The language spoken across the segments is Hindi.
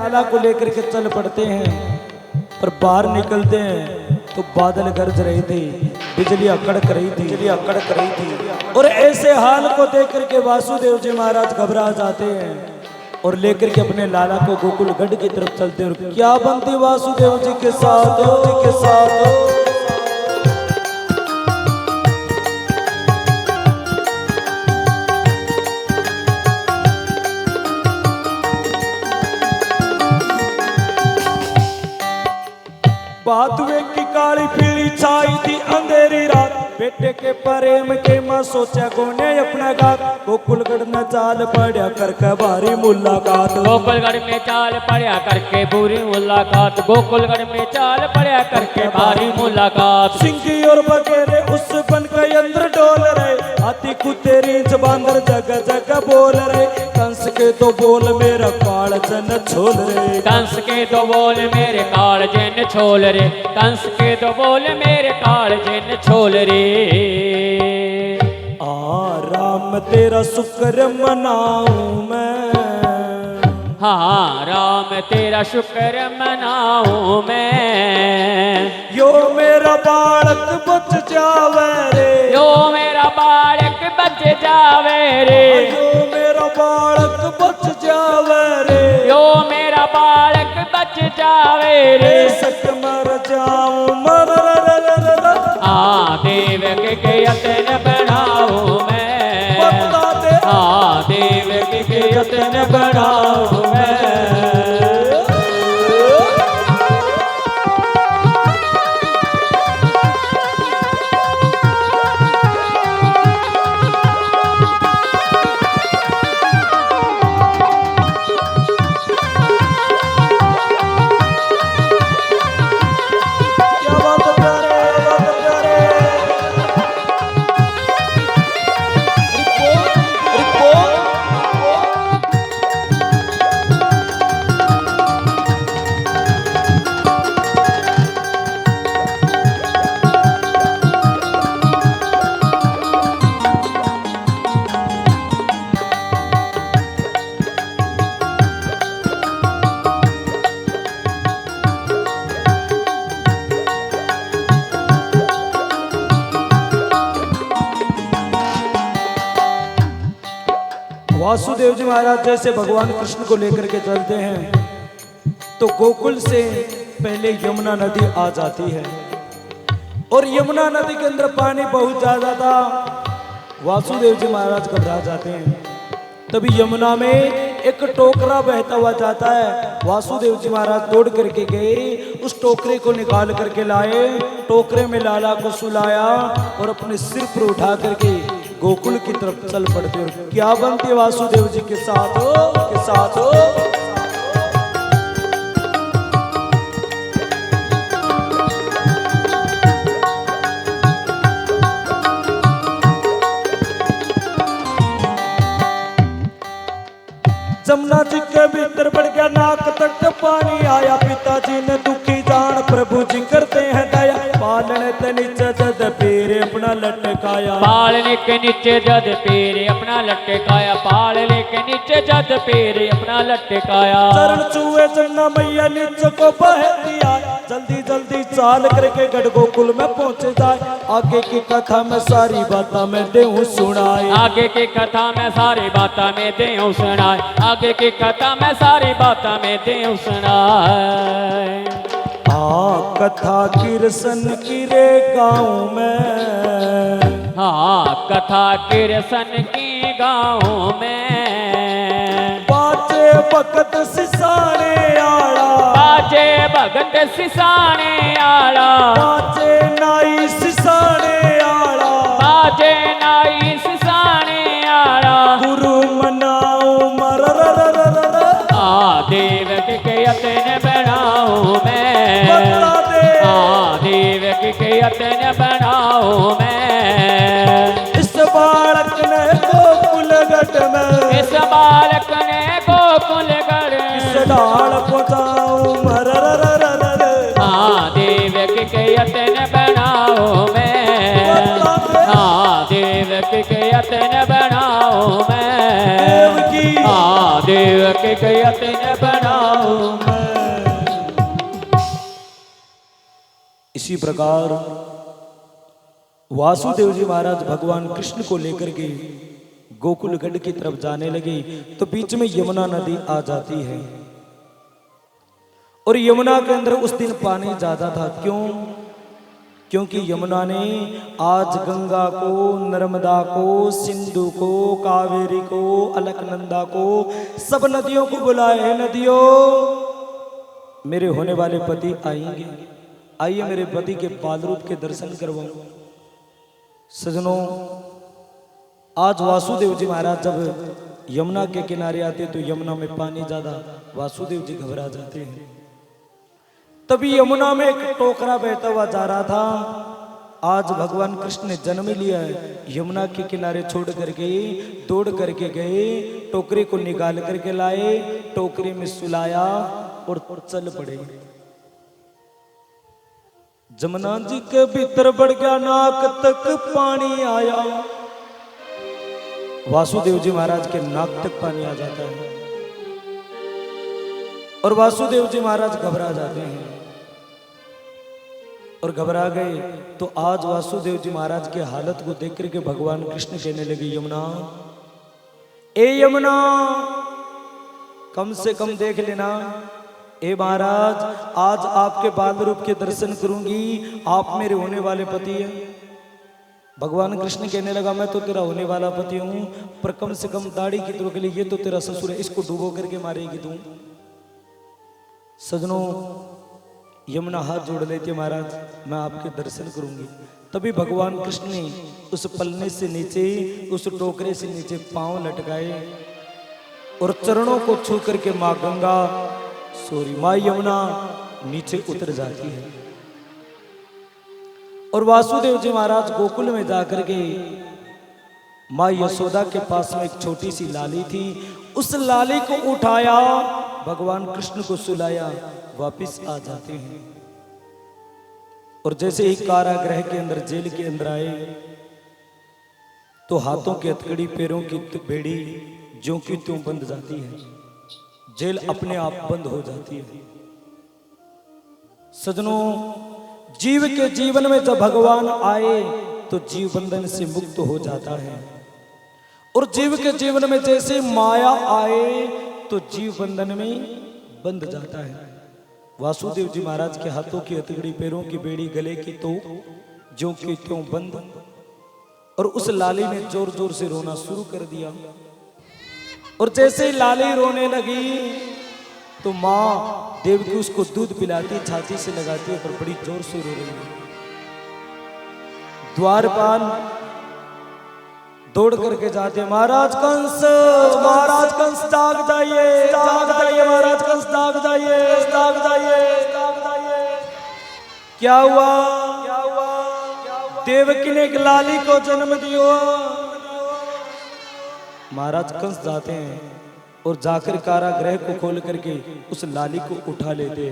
लाला को लेकर के चल पड़ते हैं, पर बाहर निकलते हैं तो बादल गरज रही थी, बिजलियां कड़क रही थी। और ऐसे हाल को देख करके वासुदेव जी महाराज घबरा जाते हैं और लेकर के अपने लाला को गोकुलगढ़ की तरफ चलते हैं। और क्या बनती वासुदेव जी के साथ बात वे की काली पीली छाई थी अंधेरी रात, बेटे के प्रेम के मां सोचा कोने अपना गात। गोकुलगढ़ में चाल पड़ा करके भारी मुलाकात, गोकुलगढ़ में चाल पड़ा करके बुरी मुलाकात, गोकुलगढ़ में चाल पड़ा करके भारी मुलाकात। सिंगी और बगेरे उस बन के अंदर डोल रहे, हाथी कुत्ते रींच बांदर जगह जगह बोल रहे। कंस के तो बोल मेरा काल जन छोल रे, कंस के तो बोल मेरे काल जन छोल रे, कंस के तो बोल मेरे काल जन छोल रे। राम तेरा शुक्र मनाऊं मैं, हाँ राम तेरा शुक्र मनाऊं मैं। यो मेरा बालक बच जावे रे, यो मेरा बालक बच जावे रे, यो मेरा बालक बच जावे रे, यो मेरा बालक बच जावे रे। सक मर जाऊं मर देव के यतन बनाऊं मैं, देव के यतन बनाऊं मैं। वासुदेव जी महाराज जैसे भगवान कृष्ण को लेकर के चलते हैं तो गोकुल से पहले यमुना नदी आ जाती है और यमुना नदी के अंदर पानी बहुत ज्यादा था। वासुदेव जी महाराज घबरा जाते हैं, तभी यमुना में एक टोकरा बहता हुआ जाता है। वासुदेव जी महाराज दौड़ करके गए, उस टोकरे को निकाल करके लाए, टोकरे में लाला को सुलाया और अपने सिर पर उठा करके गोकुल की तरफ चल पड़ते। क्या बनते वासुदेव जी के साथ हो। जमुना जी के भीतर बढ़ गया नाक तक पानी आया, पिताजी ने दुखी जान प्रभु जी करते हैं दया। पालने के नीचे जद पैर अपना लटकाया, पालने के नीचे जद पैर अपना लटकाया, पालने के नीचे जद पैर अपना लटकाया। चरण छुए चन्ना मैया नीचे को बह दिया, जल्दी जल्दी चाल करके गढ़ गोकुल में पहुंचे जाए। आगे की कथा में सारी बातें मैं देऊं सुनाए, आगे की कथा में सारी बातें मैं देऊं सुनाए, आगे की कथा में सारी बातें मैं देऊं सुनाए। कथा किरसन की रे गाँव में, हाँ कथा किरसन की गाँव में। बाजे भगत सिसाने आड़ा, बाजे भगत सिसाने आड़ा, बाजे नाई सिसाने आड़ा, बाजे नाई सिसाने आड़ा। गुरु मनाओ मर देव के यतन बनाऊं मैं, देव के यतन बनाऊं मैं। इस बालक ने गोकुलगढ़ में, इस बालक ने गोकुलगढ़ इस डाल पहुँचाऊं मर देव के यतन बनाऊं मैं, देव के यतन बनाऊं मैं, देव के यतन बनाऊं जाऊं मैं। इसी प्रकार वासुदेव जी महाराज भगवान कृष्ण को लेकर के गोकुलगढ़ की तरफ जाने लगे तो बीच में यमुना नदी आ जाती है। और यमुना के अंदर उस दिन पानी ज्यादा था। क्यों? क्योंकि यमुना ने आज गंगा को, नर्मदा को, सिंधु को, कावेरी को, अलकनंदा को, सब नदियों को बुलाए हैं, नदियों मेरे होने वाले पति आएंगे, आइए मेरे पति के बाल रूप के दर्शन करवाऊं। सजनों, आज वासुदेव जी महाराज जब यमुना के किनारे आते तो यमुना में पानी ज्यादा, वासुदेव जी घबरा जाते हैं। तभी यमुना में एक टोकरा बहता हुआ जा रहा था। आज भगवान कृष्ण ने जन्म लिया है, यमुना के किनारे छोड़ करके दौड़ करके गए, टोकरे को निकाल करके लाए, टोकरे में सुलाया और चल पड़े। जमुना जी के भीतर बढ़ गया, नाक तक पानी आया। वासुदेव जी महाराज के नाक तक पानी आ जाता है और वासुदेव जी महाराज घबरा जाते हैं। और घबरा गए तो आज वासुदेव जी महाराज की हालत को देख करके भगवान कृष्ण कहने लगे, यमुना, ए यमुना, कम से कम देख लेना। ए महाराज, आज आपके बाल रूप के दर्शन करूंगी, आप मेरे होने वाले पति हैं। भगवान कृष्ण कहने लगा, मैं तो तेरा होने वाला पति हूं, पर कम से कम दाढ़ी की तरह के लिए ये तो तेरा ससुर है, इसको डूबो करके मारेगी तू। सजनों, यमुना हाथ जोड़ लेती, महाराज मैं आपके दर्शन करूंगी। तभी भगवान कृष्ण ने उस पलने से नीचे, उस टोकरे से नीचे पांव लटकाए और चरणों को छू करके मां गंगा, मां यमुना नीचे उतर जाती है। और वासुदेव जी महाराज गोकुल में जाकर के मां यशोदा के पास में एक छोटी सी लाली थी, उस लाली को उठाया, भगवान कृष्ण को सुलाया, वापिस आ जाते हैं। और जैसे ही कारागृह के अंदर, जेल के अंदर आए तो हाथों की हथकड़ी, पैरों की बेड़ी ज्यों की त्यों बंद जाती है, जेल अपने आप बंद हो जाती है। सजनों, जीव के जीवन में जब भगवान आए तो जीव बंधन से मुक्त हो जाता है। और जीव के जीवन में जैसे माया आए तो जीव बंधन में बंध जाता है। वासुदेव जी महाराज के हाथों की हथकड़ी, पैरों की बेड़ी, गले की तो ज्यों की त्यों बंद। और उस लाली ने जोर जोर से रोना शुरू कर दिया। और जैसे ही लाली रोने लगी तो मां देवकी उसको दूध पिलाती, छाती से लगाती है, पर बड़ी जोर से रो रही है। द्वारपाल दौड़ करके जाते, महाराज कंस, महाराज कंस जाग जाइए, जाग जाइए, महाराज कंस जाग जाइए, जाग जाइए, जाग जाइए। क्या हुआ? क्या हुआ? देवकी ने एक लाली को जन्म दिया। महाराज कंस जाते हैं और जाकर कारागृह को खोल करके उस लाली को उठा लेते।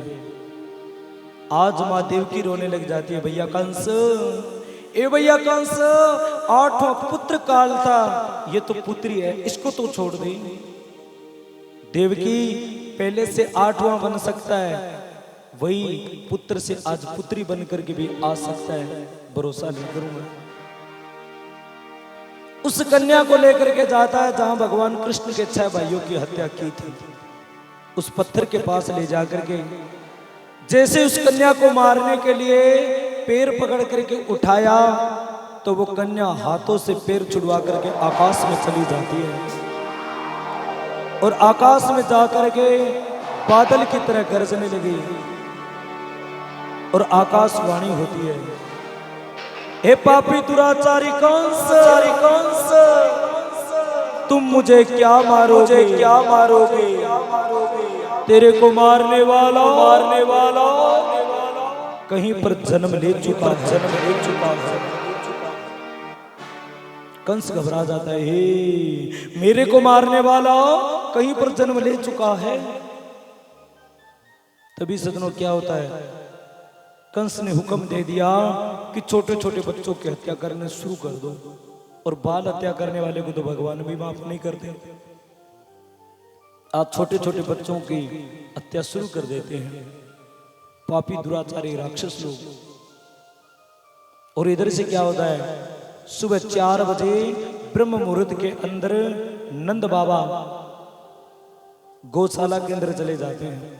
आज मां देवकी रोने लग जाती है, भैया कंस, ए भैया कंस, 8वां पुत्र काल था, ये तो पुत्री है, इसको तो छोड़ दे। देवकी, पहले से 8वां बन सकता है, वही पुत्र से आज पुत्री बन करके भी आ सकता है, भरोसा नहीं करूंगा। उस कन्या को लेकर के जाता है जहां भगवान कृष्ण के 6 भाइयों की हत्या की थी। उस पत्थर के पास ले जाकर के जैसे उस कन्या को मारने के लिए पैर पकड़ करके उठाया तो वो कन्या हाथों से पैर छुड़वा करके आकाश में चली जाती है। और आकाश में जाकर के बादल की तरह गरजने लगी और आकाशवाणी होती है, हे पापी दुराचारी कंस, तुम मुझे क्या मारोगे, क्या मारोगे, तेरे को मारने वाला कहीं पर जन्म ले चुका है। कंस घबरा जाता है, हे मेरे को मारने वाला कहीं पर जन्म ले चुका है। तभी सजनों क्या होता है, कंस ने हुक्म दे दिया कि छोटे छोटे बच्चों की हत्या करने शुरू कर दो। और बाल हत्या करने वाले को तो भगवान भी माफ नहीं करते। आज छोटे छोटे बच्चों की हत्या शुरू कर देते हैं पापी दुराचारी राक्षस लोग। और इधर से क्या होता है, सुबह 4 बजे ब्रह्म मुहूर्त के अंदर नंद बाबा गौशाला के अंदर चले जाते हैं।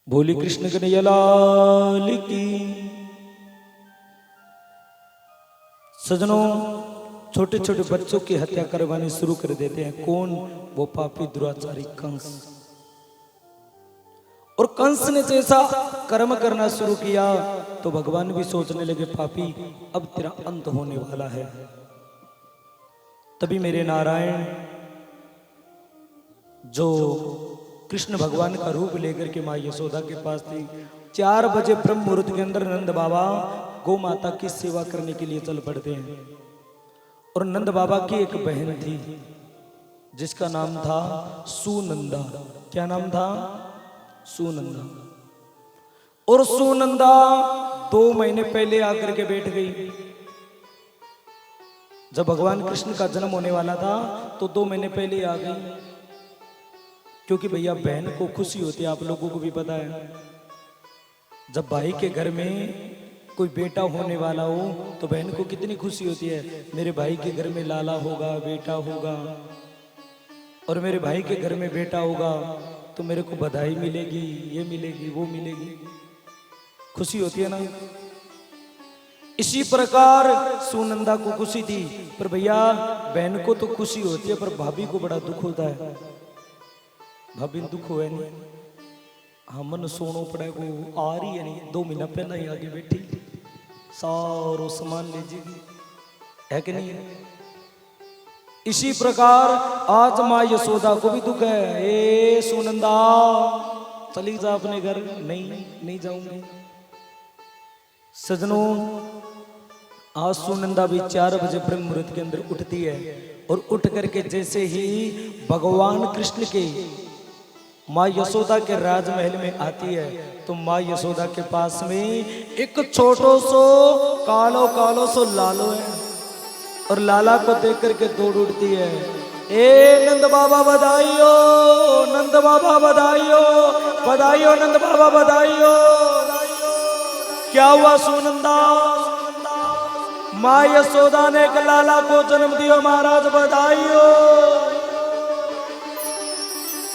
बोली कृष्ण कन्हैया लाल की। सजनों, छोटे छोटे बच्चों की हत्या करवानी शुरू कर देते हैं। कौन? वो पापी दुराचारी कंस। और कंस ने जैसा कर्म करना शुरू किया तो भगवान भी सोचने लगे पापी अब तेरा अंत होने वाला है। तभी मेरे नारायण जो कृष्ण भगवान का रूप लेकर के माँ यशोदा के पास थी, 4 बजे ब्रह्म मुहूर्त के अंदर नंद बाबा गौ माता की सेवा करने के लिए चल पड़ते हैं। और नंद बाबा की एक बहन थी जिसका नाम था सुनंदा। क्या नाम था? सुनंदा। और सुनंदा 2 महीने पहले आकर के बैठ गई। जब भगवान कृष्ण का जन्म होने वाला था तो 2 महीने पहले आ गई, क्योंकि भैया बहन को खुशी होती है, आप लोगों को भी पता है। जब भाई के घर में कोई बेटा होने वाला हो तो बहन को कितनी खुशी होती है, मेरे भाई के घर में लाला होगा, बेटा होगा, और मेरे भाई के घर में बेटा होगा तो मेरे को बधाई मिलेगी, ये मिलेगी, वो मिलेगी, खुशी होती है ना। इसी प्रकार सुनंदा को खुशी थी, पर भैया बहन को तो खुशी होती है पर भाभी को बड़ा दुख होता है। भाभी दुख हुआ नहीं, हमन सोनो पड़े को आ रही है नहीं, 2 महीना पहला ही आगे बैठी, सारो सामान लीजिएगी, है कि नहीं? इसी प्रकार आज माँ यशोदा को भी दुख है। ए सुनंदा चली जा अपने घर। नहीं जाऊंगी। सजनों, आज सुनंदा भी 4 बजे ब्रह्म मुहूर्त के अंदर उठती है और उठ करके जैसे ही भगवान कृष्ण के माँ यशोदा के राजमहल में आती है तो माँ यशोदा के पास में एक छोटो सो कालो सो लालो है, और लाला को देख करके दौड़ उठती है। ए नंद बाबा बधाइयो, नंद बाबा बधाइयो, बधाइयो नंद बाबा बधाइयो। क्या हुआ सुनंदा? माँ यशोदा ने एक लाला को जन्म दिया महाराज, बधाइयो।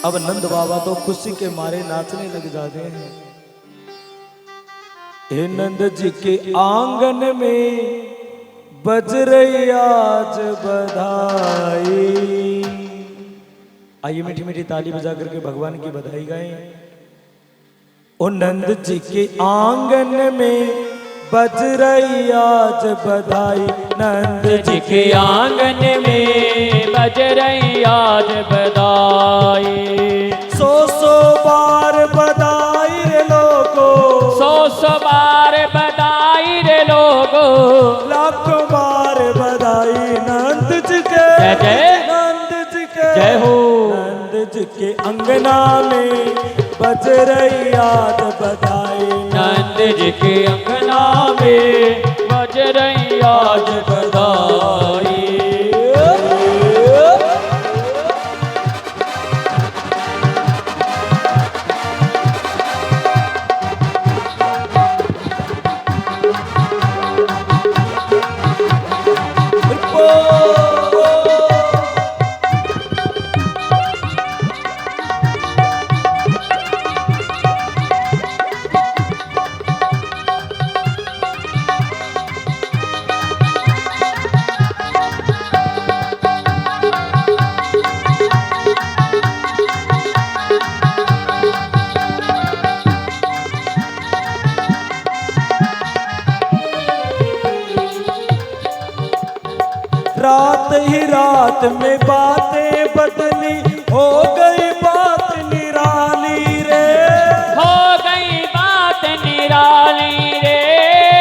अब नंद बाबा तो खुशी के मारे नाचने लग जाते हैं। हे नंद जी के आंगन में बज रही आज बधाई। आइए मीठी मीठी ताली बजा करके भगवान की बधाई गाएं। ओ नंद जी के आंगन में बज रही आज बधाई, नंद जी के आंगन में बज रही आज बधाई। सौ बार बधाई रे लोगो, सौ बार बधाई रे लोगो, लाखों बार बधाई नंद जी के, जय जय नंद जी के, जय हो। नंद जी के अंगना में बज रही आज बधाई, नंद जी के अंगना में बज रही आज बधाई। रात ही रात में बातें बदली, हो गई बात निराली रे, हो गई बात निराली रे,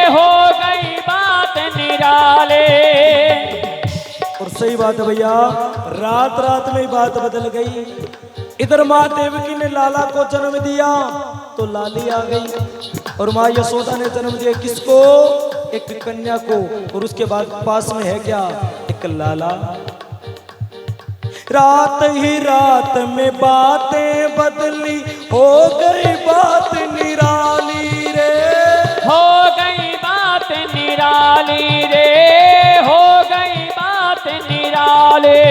हो गई बात निराले। और सही बात है भैया, रात रात में बात बदल गई। इधर माँ देवकी ने लाला को जन्म दिया तो लाली आ गई, और माँ यशोदा ने जन्म दिया किसको? एक कन्या को, और उसके बाद पास में है क्या? एक लाला। रात ही रात में बातें बदली, हो गई बात निराली रे, हो गई बात निराली रे, हो गई बात निराले।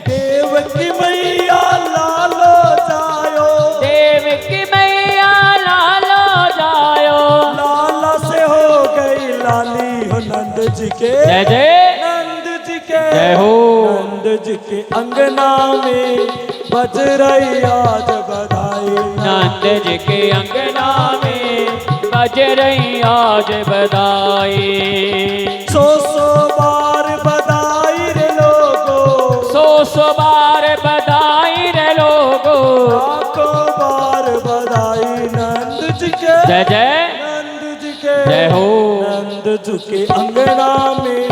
देवकी मैया लालो जायो, देवकी मैया लालो जायो, लाला से हो गई लाली हो नंद जी के, जय जय नंद जी के, जय हो। नंद जी के अंगना में बज रही आज बधाई, नंद जी के अंगना में बज रही आज बधाई। सौ बार बधाई रे लोगो, सौ बार बधाई रे लोगो, लाखों बार बधाई नंद जी के, जय जय नंद जी के, जय हो। नंद जी के अंगना में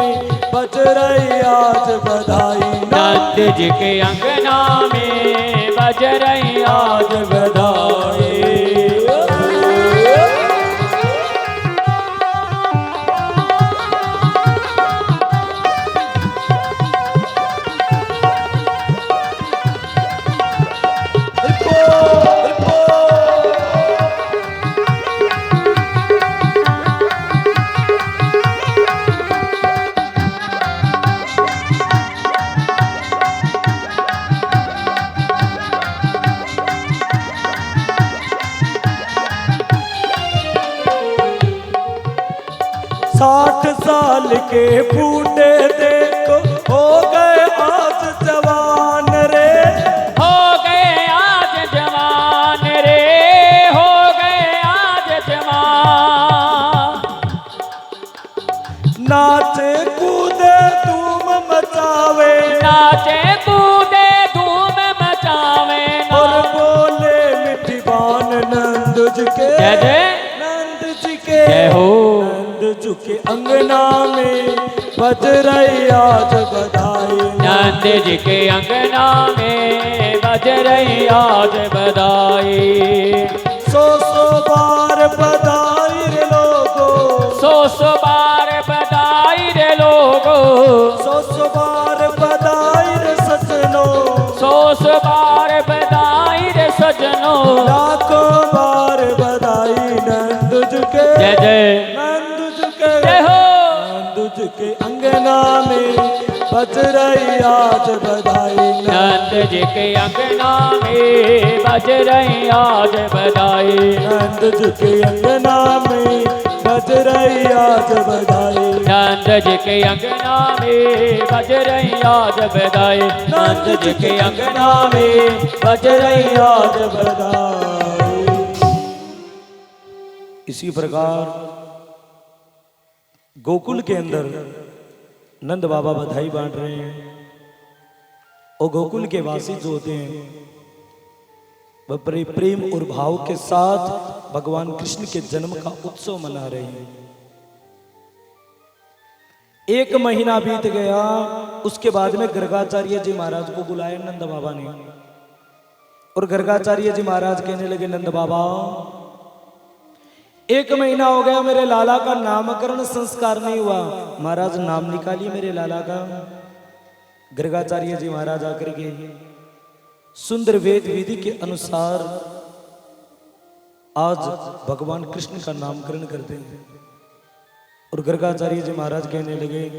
बज रही आज बधाई, नंद जी के अंगना में बज रही आज बधाई। साठ साल के बूढ़े देखो हो गए आज जवान रे, हो गए आज जवान रे, हो गए आज जवान। नाचे कूदे धूम मचावे, नाचे कूदे धूम मचावे, और बोले मिठी बान नंद जी के, जय जय नंद जी के, जय हो। नंद जी के अंगना में बज रही आज बधाई, नंद जी के अंगना में बज रही आज बधाई। सौ बार बधाई रे लोगो, सौ बार बधाई रे लोगो, सौ बार बधाई रे सजनो, सौ बार बधाई रे सजनो, लाखों बार बधाई नंद जी के, जय जय नंद जी के, जय हो। नंद जी के अंगना में बज रही आज बधाई, नंद जी के अंगना में बज रही आज बधाई। नंद जी के अंगना में बज रही आज बधाई। नंद जी के अंगना में बज रही आज बधाई। नंद जी के अंगना में बज रही आज बधाई। इसी प्रकार गोकुल के अंदर नंद बाबा बधाई बांट रहे हैं और गोकुल के वासी जो होते हैं वह बड़े प्रेम और भाव के साथ भगवान कृष्ण के जन्म का उत्सव मना रहे हैं। 1 महीना बीत गया, उसके बाद में गर्गाचार्य जी महाराज को बुलाया नंद बाबा ने और गर्गाचार्य जी महाराज कहने लगे, नंद बाबा 1 महीना हो गया, मेरे लाला का नामकरण संस्कार नहीं हुआ। महाराज नाम निकालिए मेरे लाला का। गर्गाचार्य जी महाराज आकर के सुंदर वेद विधि के अनुसार आज भगवान कृष्ण का नामकरण करते हैं और गर्गाचार्य जी महाराज कहने लगे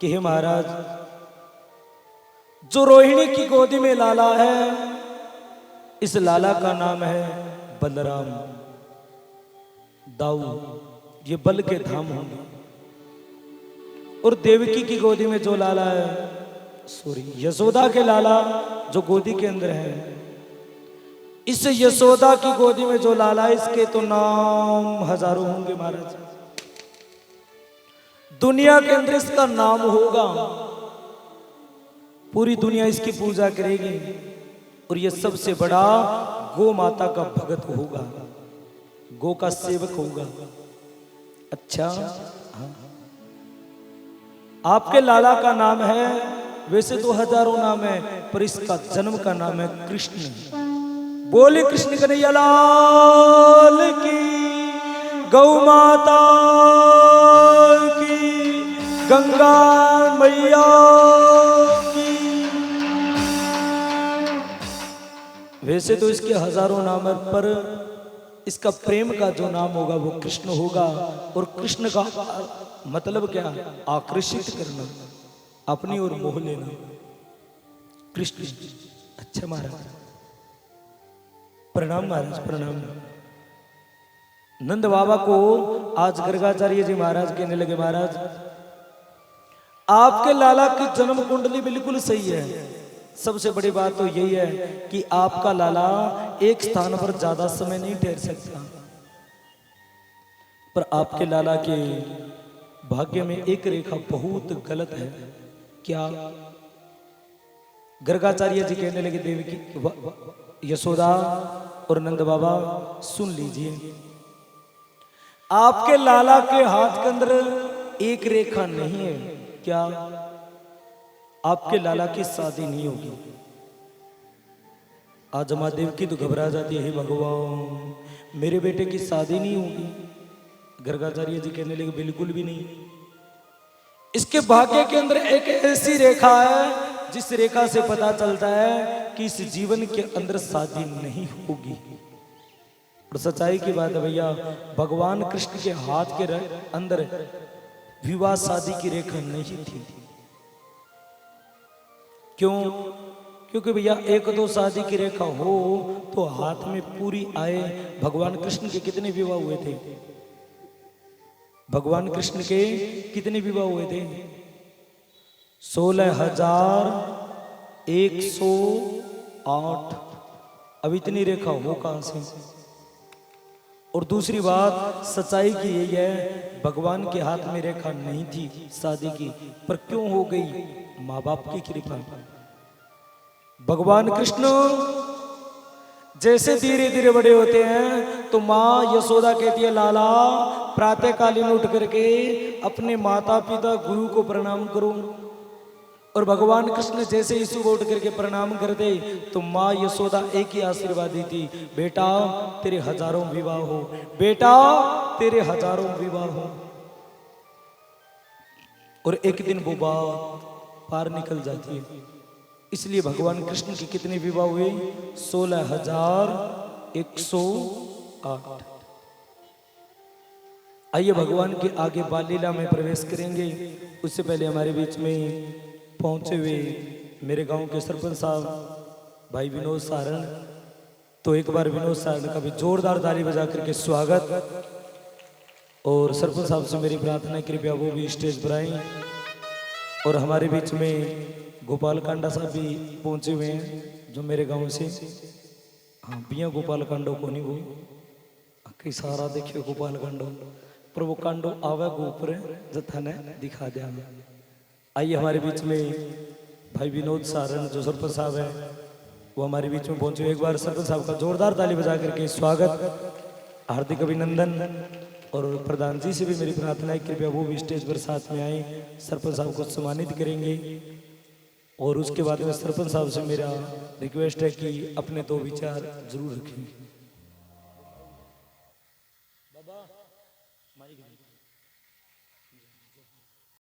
कि हे महाराज, जो रोहिणी की गोदी में लाला है, इस लाला का नाम है बलराम। दाऊ ये बल के धाम होंगे। और देवकी की गोदी में जो लाला है, सॉरी यशोदा के लाला जो गोदी के अंदर है, इस यशोदा की गोदी में जो लाला है, इसके तो नाम हजारों होंगे महाराज। दुनिया के अंदर इसका नाम होगा, पूरी दुनिया इसकी पूजा करेगी और ये सबसे बड़ा गो माता का भगत होगा, गो का सेवक होगा। अच्छा हाँ। आपके लाला का नाम है, वैसे तो हजारों नाम है, पर इसका जन्म का नाम है कृष्ण। बोले कृष्ण कन्हैया लाल की, गौ माता की, गंगा मैया की। वैसे तो इसके हजारों नाम है, पर इसका प्रेम का जो नाम होगा वो कृष्ण होगा। और कृष्ण का मतलब क्या? आकर्षित करना, अपनी ओर मोह लेना। कृष्ण। अच्छा महाराज, प्रणाम महाराज, प्रणाम। नंद बाबा को आज गर्गाचार्य जी महाराज कहने लगे, महाराज आपके लाला की जन्म कुंडली बिल्कुल सही है। सबसे बड़ी बात तो यही है कि आपका लाला एक स्थान पर ज्यादा समय नहीं ठहर सकता, पर आपके लाला के भाग्य में एक रेखा बहुत गलत है। क्या? गर्गाचार्य जी कहने लगे, देवकी यशोदा और नंद बाबा सुन लीजिए, आपके लाला के हाथ के अंदर एक रेखा नहीं है। क्या? आपके लाला की शादी नहीं होगी। आज माँ देवकी तो घबरा जाती है, भगवान मेरे बेटे की शादी नहीं होगी। गर्गाचार्य जी कहने लगे, बिल्कुल भी नहीं। इसके भाग्य के अंदर एक ऐसी रेखा है जिस रेखा से पता चलता है कि इस जीवन के अंदर शादी नहीं होगी। और सच्चाई की बात है भैया, भगवान कृष्ण के हाथ के अंदर विवाह शादी की रेखा नहीं थी। क्यों? क्योंकि भैया एक दो शादी की रेखा हो तो हाथ में पूरी आए। भगवान कृष्ण के कितने विवाह हुए थे? भगवान कृष्ण के कितने विवाह हुए थे? 16,108। अब इतनी रेखा हो कहां से? और दूसरी बात, सच्चाई की यही है, भगवान के हाथ में रेखा नहीं थी शादी की, पर क्यों हो गई? माँ बाप की कृपा। भगवान कृष्ण जैसे धीरे धीरे बड़े होते हैं तो माँ यशोदा कहती है, लाला प्रातःकालीन उठ करके अपने माता पिता गुरु को प्रणाम करो। और भगवान कृष्ण जैसे ही सुबह उठ करके प्रणाम करते तो माँ यशोदा एक ही आशीर्वाद दी थी, बेटा तेरे हजारों विवाह हो, बेटा तेरे हजारों विवाह हो। और एक दिन वो बात पार निकल जाती है। इसलिए भगवान कृष्ण के कितने विवाह हुए? 16,108। आइए भगवान के आगे बाल लीला में प्रवेश करेंगे। उससे पहले हमारे बीच में पहुंचे हुए मेरे गांव के सरपंच साहब भाई विनोद सारण, तो एक बार विनोद सारण का भी जोरदार ताली बजा करके स्वागत। और सरपंच साहब से मेरी प्रार्थना है कृपया वो भी स्टेज पर आए। और हमारे बीच में गोपाल कांडा साहब भी पहुंचे हुए हैं जो मेरे गांव से। हाँ बिया गोपाल कांडो को नहीं वो कई सारा देखियो गोपाल कांडो पर वो कांडो आवे को ऊपर जथा ने दिखा दिया। आइए हमारे बीच में भाई विनोद सारण जो सरपंच साहब है वो हमारे बीच में पहुंचे। एक बार सरपंच साहब का जोरदार ताली बजा करके स्वागत, हार्दिक अभिनंदन। और प्रधान जी से भी मेरी प्रार्थना है कृपया वो भी स्टेज पर साथ में आए, सरपंच साहब को सम्मानित करेंगे। और उसके बाद में सरपंच साहब से मेरा रिक्वेस्ट है कि अपने दो विचार जरूर रखें।